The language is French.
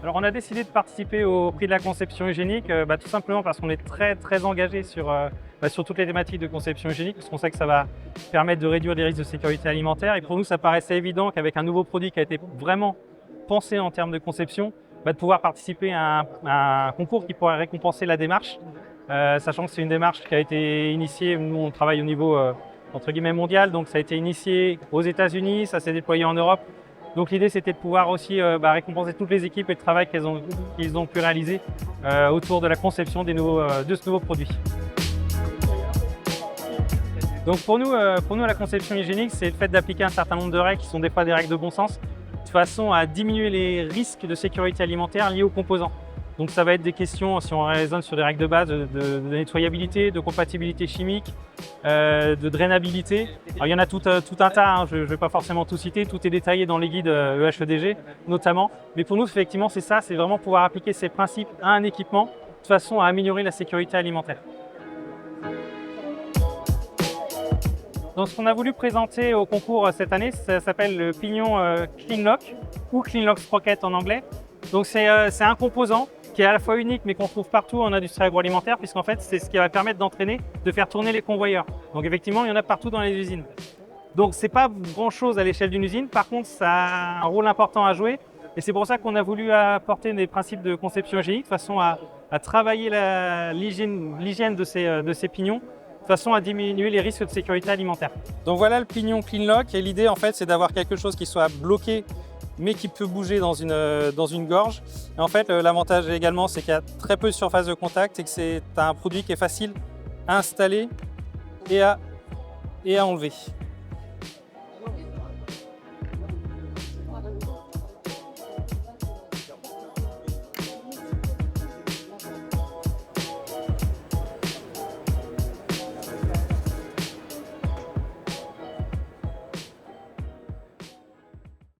Alors, on a décidé de participer au prix de la conception hygiénique, tout simplement parce qu'on est très engagé sur toutes les thématiques de conception hygiénique, parce qu'on sait que ça va permettre de réduire les risques de sécurité alimentaire. Et pour nous, ça paraissait évident qu'avec un nouveau produit qui a été vraiment pensé en termes de conception, de pouvoir participer à un concours qui pourrait récompenser la démarche, sachant que c'est une démarche qui a été initiée. Nous, on travaille au niveau entre guillemets mondial, donc ça a été initié aux États-Unis, ça s'est déployé en Europe. Donc l'idée, c'était de pouvoir aussi récompenser toutes les équipes et le travail qu'ils ont pu réaliser autour de la conception de ce nouveau produit. Donc pour nous, la conception hygiénique, c'est le fait d'appliquer un certain nombre de règles qui sont des fois des règles de bon sens, de façon à diminuer les risques de sécurité alimentaire liés aux composants. Donc ça va être des questions, si on raisonne sur des règles de base, de nettoyabilité, de compatibilité chimique, de drainabilité. Alors, il y en a tout un tas, hein, je ne vais pas forcément tout citer, tout est détaillé dans les guides EHEDG notamment. Mais pour nous, effectivement, c'est ça, c'est vraiment pouvoir appliquer ces principes à un équipement de façon à améliorer la sécurité alimentaire. Donc ce qu'on a voulu présenter au concours cette année, ça s'appelle le pignon CleanLock ou CleanLock Sprocket en anglais. Donc c'est un composant qui est à la fois unique mais qu'on trouve partout en industrie agroalimentaire, puisqu'en fait c'est ce qui va permettre de faire tourner les convoyeurs. Donc effectivement il y en a partout dans les usines. Donc c'est pas grand chose à l'échelle d'une usine, par contre ça a un rôle important à jouer et c'est pour ça qu'on a voulu apporter des principes de conception hygiénique de façon à travailler l'hygiène de ces pignons de façon à diminuer les risques de sécurité alimentaire. Donc voilà le pignon CleanLock et l'idée en fait c'est d'avoir quelque chose qui soit bloqué mais qui peut bouger dans une gorge. Et en fait, l'avantage également, c'est qu'il y a très peu de surface de contact et que c'est un produit qui est facile à installer et à enlever.